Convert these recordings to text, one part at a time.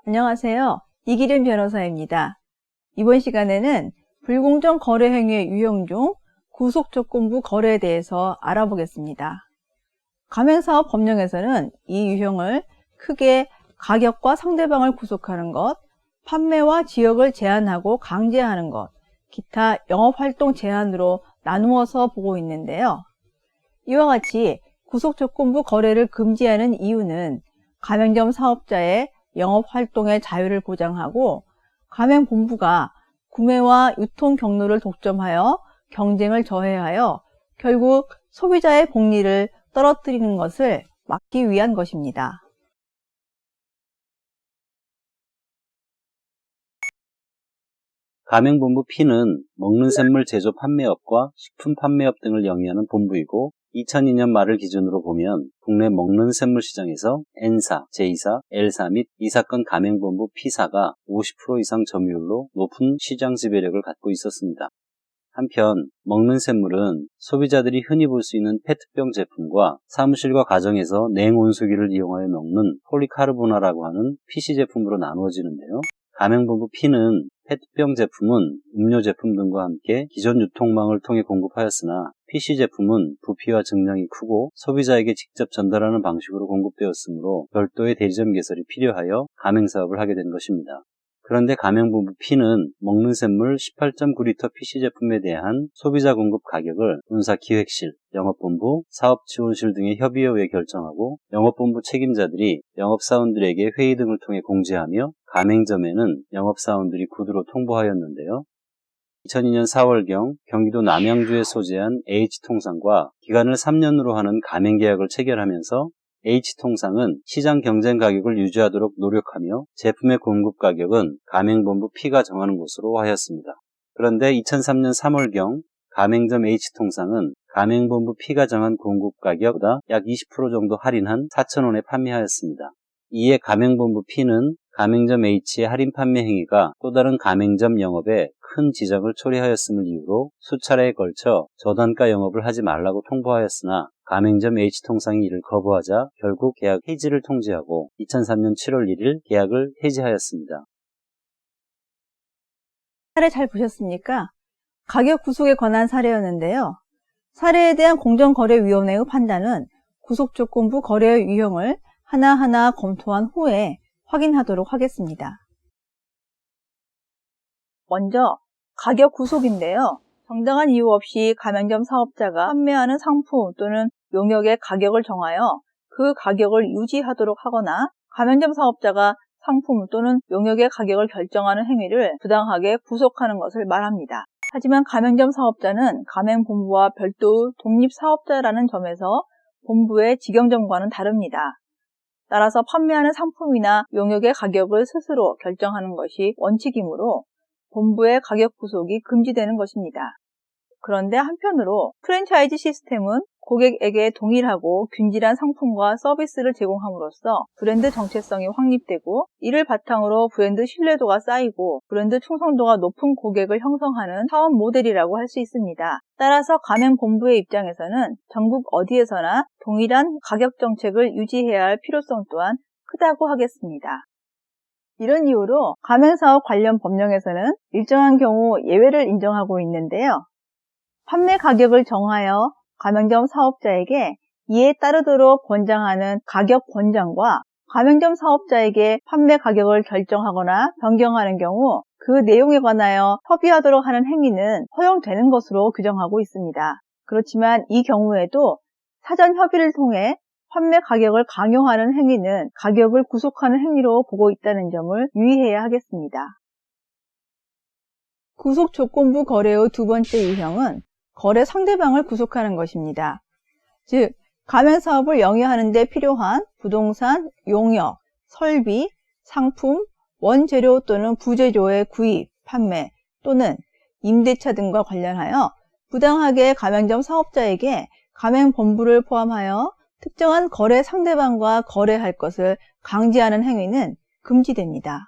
안녕하세요. 이기련 변호사입니다. 이번 시간에는 불공정 거래 행위의 유형 중 구속조건부 거래에 대해서 알아보겠습니다. 가맹사업 법령에서는 이 유형을 크게 가격과 상대방을 구속하는 것, 판매와 지역을 제한하고 강제하는 것, 기타 영업활동 제한으로 나누어서 보고 있는데요. 이와 같이 구속조건부 거래를 금지하는 이유는 가맹점 사업자의 영업활동의 자유를 보장하고 가맹본부가 구매와 유통 경로를 독점하여 경쟁을 저해하여 결국 소비자의 복리를 떨어뜨리는 것을 막기 위한 것입니다. 가맹본부 P는 먹는 샘물 제조 판매업과 식품 판매업 등을 영위하는 본부이고 2002년 말을 기준으로 보면 국내 먹는 샘물 시장에서 N사, J사, L사 및 이 사건 가맹본부 P사가 50% 이상 점유율로 높은 시장 지배력을 갖고 있었습니다. 한편 먹는 샘물은 소비자들이 흔히 볼 수 있는 페트병 제품과 사무실과 가정에서 냉온수기를 이용하여 먹는 폴리카르보나라고 하는 PC 제품으로 나누어지는데요. 가맹본부 P는 페트병 제품은 음료 제품 등과 함께 기존 유통망을 통해 공급하였으나 PC 제품은 부피와 증량이 크고 소비자에게 직접 전달하는 방식으로 공급되었으므로 별도의 대리점 개설이 필요하여 가맹사업을 하게 된 것입니다. 그런데 가맹본부 P는 먹는 샘물 18.9L PC 제품에 대한 소비자 공급 가격을 본사기획실, 영업본부, 사업지원실 등의 협의에 의해 결정하고 영업본부 책임자들이 영업사원들에게 회의 등을 통해 공지하며 가맹점에는 영업사원들이 구두로 통보하였는데요. 2002년 4월경 경기도 남양주에 소재한 H통상과 기간을 3년으로 하는 가맹계약을 체결하면서 H통상은 시장 경쟁 가격을 유지하도록 노력하며 제품의 공급 가격은 가맹본부 P가 정하는 것으로 하였습니다. 그런데 2003년 3월경 가맹점 H통상은 가맹본부 P가 정한 공급 가격보다 약 20% 정도 할인한 4,000원에 판매하였습니다. 이에 가맹본부 P는 가맹점 H의 할인 판매 행위가 또 다른 가맹점 영업에 큰 지장을 초래하였음을 이유로 수차례에 걸쳐 저단가 영업을 하지 말라고 통보하였으나 가맹점 H통상이 이를 거부하자 결국 계약 해지를 통지하고 2003년 7월 1일 계약을 해지하였습니다. 사례 잘 보셨습니까? 가격 구속에 관한 사례였는데요. 사례에 대한 공정거래위원회의 판단은 구속조건부 거래의 유형을 하나하나 검토한 후에 확인하도록 하겠습니다. 먼저 가격 구속인데요. 정당한 이유 없이 가맹점 사업자가 판매하는 상품 또는 용역의 가격을 정하여 그 가격을 유지하도록 하거나 가맹점 사업자가 상품 또는 용역의 가격을 결정하는 행위를 부당하게 구속하는 것을 말합니다. 하지만 가맹점 사업자는 가맹본부와 별도 독립사업자라는 점에서 본부의 직영점과는 다릅니다. 따라서 판매하는 상품이나 용역의 가격을 스스로 결정하는 것이 원칙이므로 본부의 가격 구속이 금지되는 것입니다. 그런데 한편으로 프랜차이즈 시스템은 고객에게 동일하고 균질한 상품과 서비스를 제공함으로써 브랜드 정체성이 확립되고 이를 바탕으로 브랜드 신뢰도가 쌓이고 브랜드 충성도가 높은 고객을 형성하는 사업 모델이라고 할 수 있습니다. 따라서 가맹본부의 입장에서는 전국 어디에서나 동일한 가격 정책을 유지해야 할 필요성 또한 크다고 하겠습니다. 이런 이유로 가맹사업 관련 법령에서는 일정한 경우 예외를 인정하고 있는데요. 판매 가격을 정하여 가맹점 사업자에게 이에 따르도록 권장하는 가격 권장과 가맹점 사업자에게 판매 가격을 결정하거나 변경하는 경우 그 내용에 관하여 협의하도록 하는 행위는 허용되는 것으로 규정하고 있습니다. 그렇지만 이 경우에도 사전 협의를 통해 판매 가격을 강요하는 행위는 가격을 구속하는 행위로 보고 있다는 점을 유의해야 하겠습니다. 구속조건부 거래의 두 번째 유형은 거래 상대방을 구속하는 것입니다. 즉, 가맹사업을 영위하는 데 필요한 부동산, 용역, 설비, 상품, 원재료 또는 부재료의 구입, 판매 또는 임대차 등과 관련하여 부당하게 가맹점 사업자에게 가맹본부를 포함하여 특정한 거래 상대방과 거래할 것을 강제하는 행위는 금지됩니다.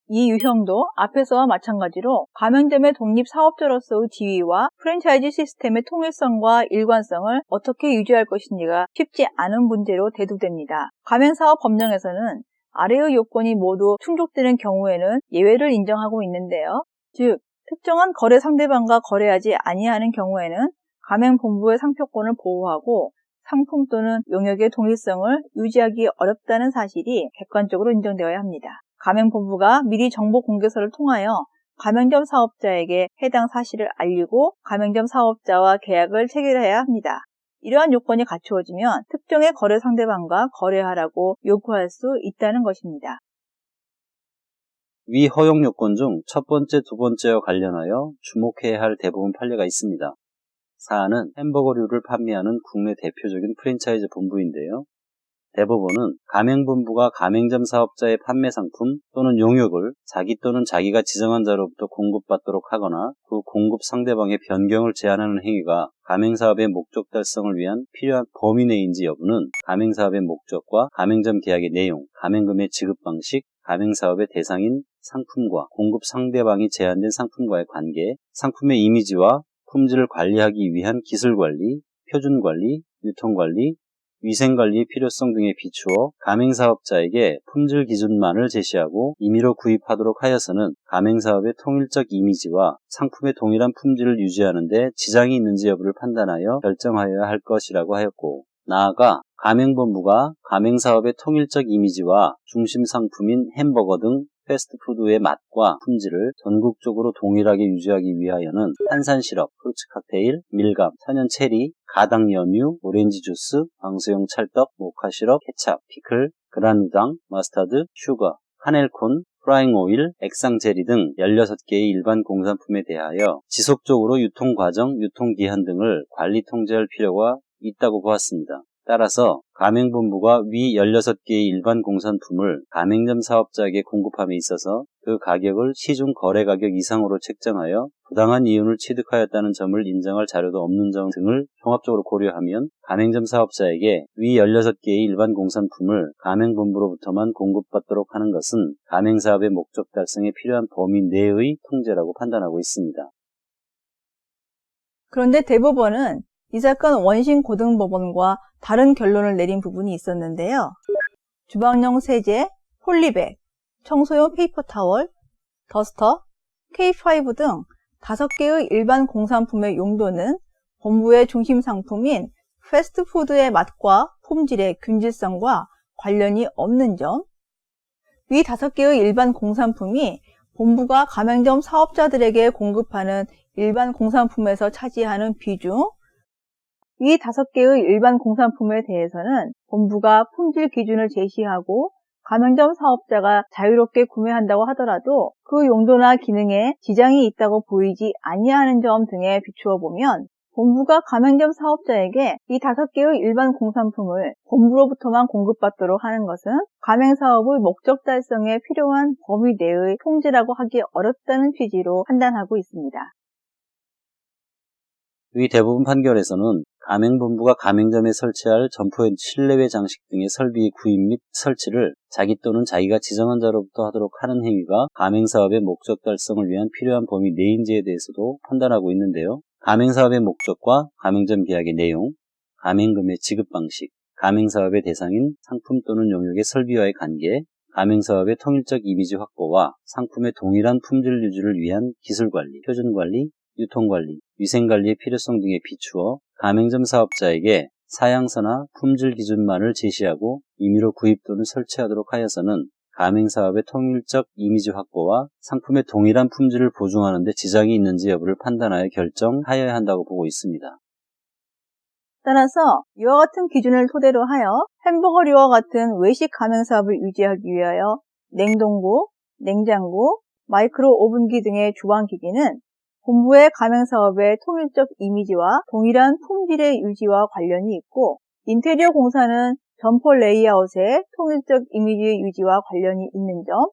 이 유형도 앞에서와 마찬가지로 가맹점의 독립사업자로서의 지위와 프랜차이즈 시스템의 통일성과 일관성을 어떻게 유지할 것인지가 쉽지 않은 문제로 대두됩니다. 가맹사업 법령에서는 아래의 요건이 모두 충족되는 경우에는 예외를 인정하고 있는데요. 즉, 특정한 거래 상대방과 거래하지 아니하는 경우에는 가맹본부의 상표권을 보호하고 상품 또는 용역의 동일성을 유지하기 어렵다는 사실이 객관적으로 인정되어야 합니다. 가맹본부가 미리 정보 공개서를 통하여 가맹점 사업자에게 해당 사실을 알리고 가맹점 사업자와 계약을 체결해야 합니다. 이러한 요건이 갖추어지면 특정의 거래 상대방과 거래하라고 요구할 수 있다는 것입니다. 위 허용 요건 중 첫 번째, 두 번째와 관련하여 주목해야 할 대부분 판례가 있습니다. 사안은 햄버거류를 판매하는 국내 대표적인 프랜차이즈 본부인데요. 대법원은 가맹본부가 가맹점 사업자의 판매 상품 또는 용역을 자기 또는 자기가 지정한 자로부터 공급받도록 하거나 그 공급 상대방의 변경을 제한하는 행위가 가맹사업의 목적 달성을 위한 필요한 범위 내인지 여부는 가맹사업의 목적과 가맹점 계약의 내용, 가맹금의 지급 방식, 가맹사업의 대상인 상품과 공급 상대방이 제한된 상품과의 관계, 상품의 이미지와 품질을 관리하기 위한 기술관리, 표준관리, 유통관리, 위생관리의 필요성 등에 비추어 가맹사업자에게 품질 기준만을 제시하고 임의로 구입하도록 하여서는 가맹사업의 통일적 이미지와 상품의 동일한 품질을 유지하는 데 지장이 있는지 여부를 판단하여 결정하여야 할 것이라고 하였고, 나아가 가맹본부가 가맹사업의 통일적 이미지와 중심 상품인 햄버거 등 패스트푸드의 맛과 품질을 전국적으로 동일하게 유지하기 위하여는 탄산시럽, 프루츠 칵테일, 밀감, 천연 체리, 가당 연유, 오렌지 주스, 방수용 찰떡, 모카시럽, 케찹, 피클, 그라누당, 머스타드, 슈거, 카넬콘, 프라잉 오일, 액상 젤리 등 16개의 일반 공산품에 대하여 지속적으로 유통과정, 유통기한 등을 관리 통제할 필요가 있다고 보았습니다. 따라서 가맹본부가 위 16개의 일반 공산품을 가맹점 사업자에게 공급함에 있어서 그 가격을 시중 거래 가격 이상으로 책정하여 부당한 이윤을 취득하였다는 점을 인정할 자료도 없는 점 등을 종합적으로 고려하면 가맹점 사업자에게 위 16개의 일반 공산품을 가맹본부로부터만 공급받도록 하는 것은 가맹사업의 목적 달성에 필요한 범위 내의 통제라고 판단하고 있습니다. 그런데 대법원은 이 사건 원심 고등법원과 다른 결론을 내린 부분이 있었는데요. 주방용 세제, 폴리백, 청소용 페이퍼타월, 더스터, K5 등 5개의 일반 공산품의 용도는 본부의 중심 상품인 패스트푸드의 맛과 품질의 균질성과 관련이 없는 점, 위 5개의 일반 공산품이 본부가 가맹점 사업자들에게 공급하는 일반 공산품에서 차지하는 비중, 이 5개의 일반 공산품에 대해서는 본부가 품질 기준을 제시하고 가맹점 사업자가 자유롭게 구매한다고 하더라도 그 용도나 기능에 지장이 있다고 보이지 아니하는 점 등에 비추어 보면 본부가 가맹점 사업자에게 이 5개의 일반 공산품을 본부로부터만 공급받도록 하는 것은 가맹사업의 목적 달성에 필요한 범위 내의 통제라고 하기 어렵다는 취지로 판단하고 있습니다. 위 대부분 판결에서는 가맹본부가 가맹점에 설치할 점포의 실내외 장식 등의 설비의 구입 및 설치를 자기 또는 자기가 지정한 자로부터 하도록 하는 행위가 가맹사업의 목적 달성을 위한 필요한 범위 내인지에 대해서도 판단하고 있는데요. 가맹사업의 목적과 가맹점 계약의 내용, 가맹금의 지급 방식, 가맹사업의 대상인 상품 또는 용역의 설비와의 관계, 가맹사업의 통일적 이미지 확보와 상품의 동일한 품질 유지를 위한 기술관리, 표준관리, 유통관리, 위생관리의 필요성 등에 비추어 가맹점 사업자에게 사양서나 품질 기준만을 제시하고 임의로 구입 또는 설치하도록 하여서는 가맹사업의 통일적 이미지 확보와 상품의 동일한 품질을 보증하는 데 지장이 있는지 여부를 판단하여 결정하여야 한다고 보고 있습니다. 따라서 이와 같은 기준을 토대로 하여 햄버거류와 같은 외식 가맹사업을 유지하기 위하여 냉동고, 냉장고, 마이크로 오븐기 등의 주방기기는 본부의 가맹사업의 통일적 이미지와 동일한 품질의 유지와 관련이 있고, 인테리어 공사는 점포 레이아웃의 통일적 이미지 유지와 관련이 있는 점,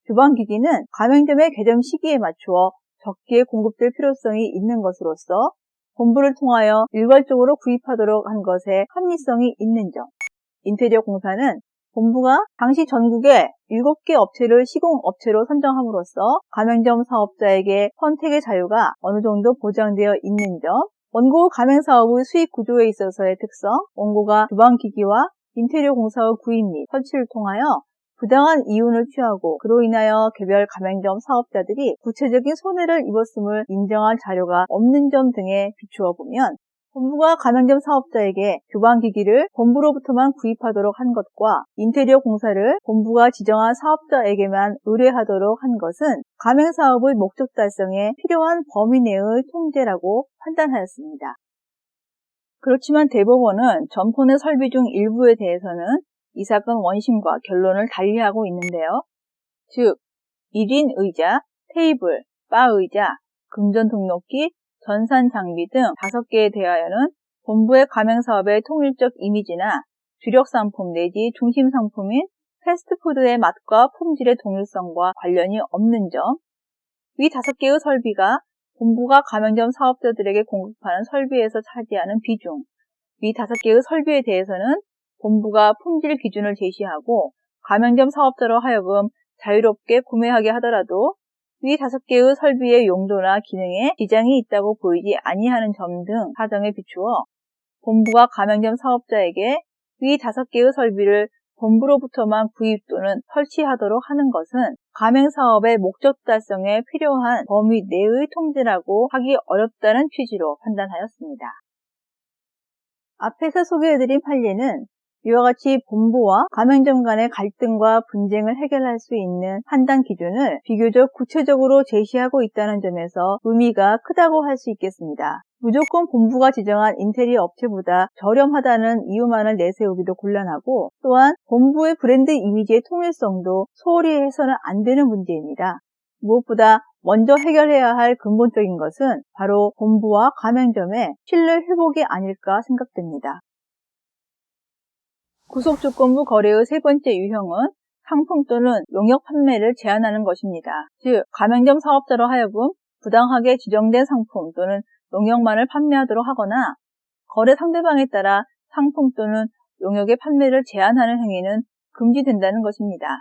주방기기는 가맹점의 개점 시기에 맞추어 적기에 공급될 필요성이 있는 것으로서 본부를 통하여 일괄적으로 구입하도록 한 것에 합리성이 있는 점, 인테리어 공사는 본부가 당시 전국에 7개 업체를 시공업체로 선정함으로써 가맹점 사업자에게 선택의 자유가 어느 정도 보장되어 있는 점, 원고 가맹사업의 수익 구조에 있어서의 특성, 원고가 주방기기와 인테리어 공사의 구입 및 설치를 통하여 부당한 이윤을 취하고 그로 인하여 개별 가맹점 사업자들이 구체적인 손해를 입었음을 인정할 자료가 없는 점 등에 비추어 보면 본부가 가맹점 사업자에게 교반기기를 본부로부터만 구입하도록 한 것과 인테리어 공사를 본부가 지정한 사업자에게만 의뢰하도록 한 것은 가맹사업의 목적 달성에 필요한 범위 내의 통제라고 판단하였습니다. 그렇지만 대법원은 점포 내 설비 중 일부에 대해서는 이 사건 원심과 결론을 달리하고 있는데요. 즉, 1인 의자, 테이블, 바 의자, 금전 등록기, 전산 장비 등 5개에 대하여는 본부의 가맹사업의 통일적 이미지나 주력 상품 내지 중심 상품인 패스트푸드의 맛과 품질의 동일성과 관련이 없는 점, 위 5개의 설비가 본부가 가맹점 사업자들에게 공급하는 설비에서 차지하는 비중, 위 5개의 설비에 대해서는 본부가 품질 기준을 제시하고 가맹점 사업자로 하여금 자유롭게 구매하게 하더라도 위 5개의 설비의 용도나 기능에 지장이 있다고 보이지 아니하는 점 등 사정에 비추어 본부가 가맹점 사업자에게 위 5개의 설비를 본부로부터만 구입 또는 설치하도록 하는 것은 가맹사업의 목적 달성에 필요한 범위 내의 통제라고 하기 어렵다는 취지로 판단하였습니다. 앞에서 소개해드린 판례는 이와 같이 본부와 가맹점 간의 갈등과 분쟁을 해결할 수 있는 판단 기준을 비교적 구체적으로 제시하고 있다는 점에서 의미가 크다고 할 수 있겠습니다. 무조건 본부가 지정한 인테리어 업체보다 저렴하다는 이유만을 내세우기도 곤란하고 또한 본부의 브랜드 이미지의 통일성도 소홀히 해서는 안 되는 문제입니다. 무엇보다 먼저 해결해야 할 근본적인 것은 바로 본부와 가맹점의 신뢰 회복이 아닐까 생각됩니다. 구속조건부 거래의 세 번째 유형은 상품 또는 용역 판매를 제한하는 것입니다. 즉, 가맹점 사업자로 하여금 부당하게 지정된 상품 또는 용역만을 판매하도록 하거나 거래 상대방에 따라 상품 또는 용역의 판매를 제한하는 행위는 금지된다는 것입니다.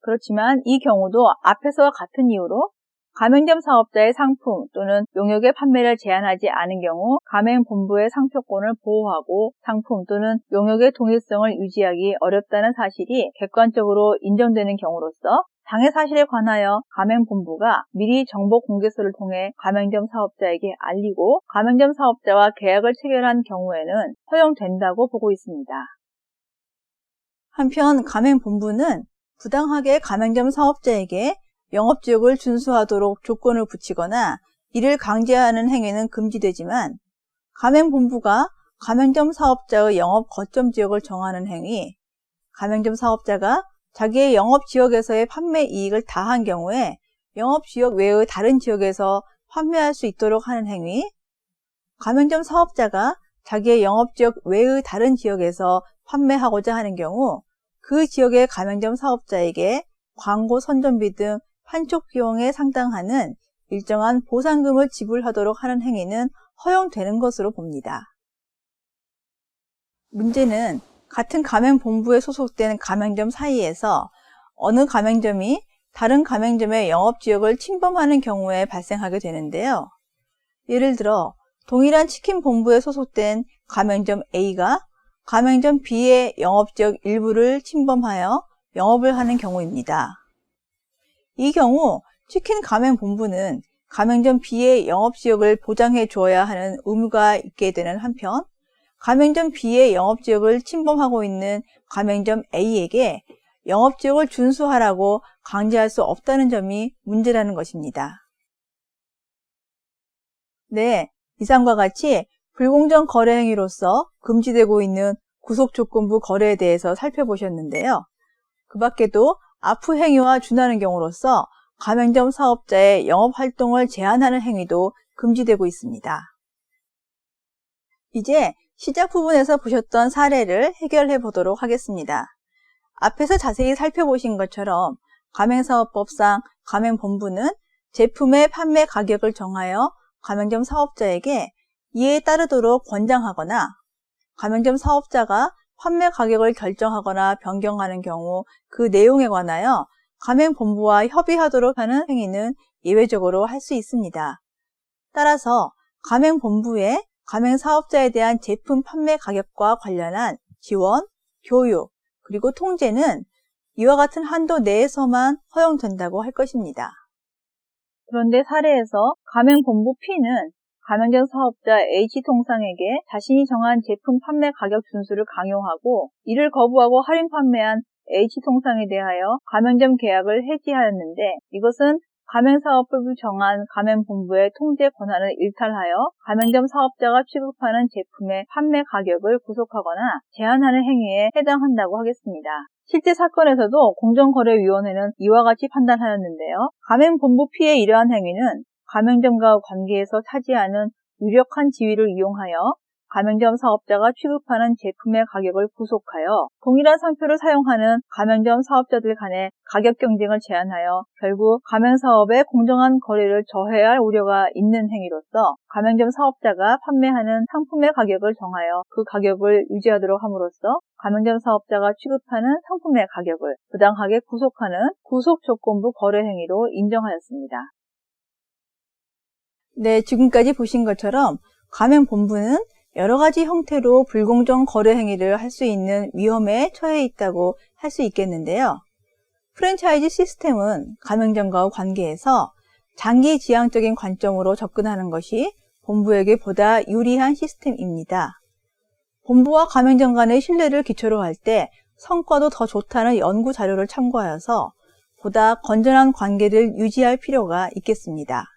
그렇지만 이 경우도 앞에서와 같은 이유로 가맹점 사업자의 상품 또는 용역의 판매를 제한하지 않은 경우 가맹본부의 상표권을 보호하고 상품 또는 용역의 동일성을 유지하기 어렵다는 사실이 객관적으로 인정되는 경우로서 당해 사실에 관하여 가맹본부가 미리 정보 공개서를 통해 가맹점 사업자에게 알리고 가맹점 사업자와 계약을 체결한 경우에는 허용된다고 보고 있습니다. 한편 가맹본부는 부당하게 가맹점 사업자에게 영업지역을 준수하도록 조건을 붙이거나 이를 강제하는 행위는 금지되지만 가맹본부가 가맹점 사업자의 영업 거점 지역을 정하는 행위, 가맹점 사업자가 자기의 영업지역에서의 판매 이익을 다한 경우에 영업지역 외의 다른 지역에서 판매할 수 있도록 하는 행위, 가맹점 사업자가 자기의 영업지역 외의 다른 지역에서 판매하고자 하는 경우 그 지역의 가맹점 사업자에게 광고 선전비 등 판촉 비용에 상당하는 일정한 보상금을 지불하도록 하는 행위는 허용되는 것으로 봅니다. 문제는 같은 가맹본부에 소속된 가맹점 사이에서 어느 가맹점이 다른 가맹점의 영업지역을 침범하는 경우에 발생하게 되는데요. 예를 들어 동일한 치킨 본부에 소속된 가맹점 A가 가맹점 B의 영업지역 일부를 침범하여 영업을 하는 경우입니다. 이 경우 치킨 가맹본부는 가맹점 B의 영업지역을 보장해 주어야 하는 의무가 있게 되는 한편 가맹점 B의 영업지역을 침범하고 있는 가맹점 A에게 영업지역을 준수하라고 강제할 수 없다는 점이 문제라는 것입니다. 네, 이상과 같이 불공정 거래 행위로서 금지되고 있는 구속조건부 거래에 대해서 살펴보셨는데요. 그 밖에도 아프 행위와 준하는 경우로서 가맹점 사업자의 영업활동을 제한하는 행위도 금지되고 있습니다. 이제 시작 부분에서 보셨던 사례를 해결해 보도록 하겠습니다. 앞에서 자세히 살펴보신 것처럼 가맹사업법상 가맹본부는 제품의 판매 가격을 정하여 가맹점 사업자에게 이에 따르도록 권장하거나 가맹점 사업자가 판매 가격을 결정하거나 변경하는 경우 그 내용에 관하여 가맹본부와 협의하도록 하는 행위는 예외적으로 할 수 있습니다. 따라서 가맹본부의 가맹사업자에 대한 제품 판매 가격과 관련한 지원, 교육, 그리고 통제는 이와 같은 한도 내에서만 허용된다고 할 것입니다. 그런데 사례에서 가맹본부 P는 가맹점 사업자 H통상에게 자신이 정한 제품 판매 가격 준수를 강요하고 이를 거부하고 할인 판매한 H통상에 대하여 가맹점 계약을 해지하였는데 이것은 가맹사업법이 정한 가맹본부의 통제 권한을 일탈하여 가맹점 사업자가 취급하는 제품의 판매 가격을 구속하거나 제한하는 행위에 해당한다고 하겠습니다. 실제 사건에서도 공정거래위원회는 이와 같이 판단하였는데요. 가맹본부 P의 이러한 행위는 가맹점과 관계에서 차지하는 유력한 지위를 이용하여 가맹점 사업자가 취급하는 제품의 가격을 구속하여 동일한 상표를 사용하는 가맹점 사업자들 간의 가격 경쟁을 제한하여 결국 가맹사업의 공정한 거래를 저해할 우려가 있는 행위로서 가맹점 사업자가 판매하는 상품의 가격을 정하여 그 가격을 유지하도록 함으로써 가맹점 사업자가 취급하는 상품의 가격을 부당하게 구속하는 구속조건부 거래 행위로 인정하였습니다. 네, 지금까지 보신 것처럼 가맹본부는 여러 가지 형태로 불공정 거래 행위를 할 수 있는 위험에 처해 있다고 할 수 있겠는데요. 프랜차이즈 시스템은 가맹점과의 관계에서 장기 지향적인 관점으로 접근하는 것이 본부에게 보다 유리한 시스템입니다. 본부와 가맹점 간의 신뢰를 기초로 할 때 성과도 더 좋다는 연구 자료를 참고하여서 보다 건전한 관계를 유지할 필요가 있겠습니다.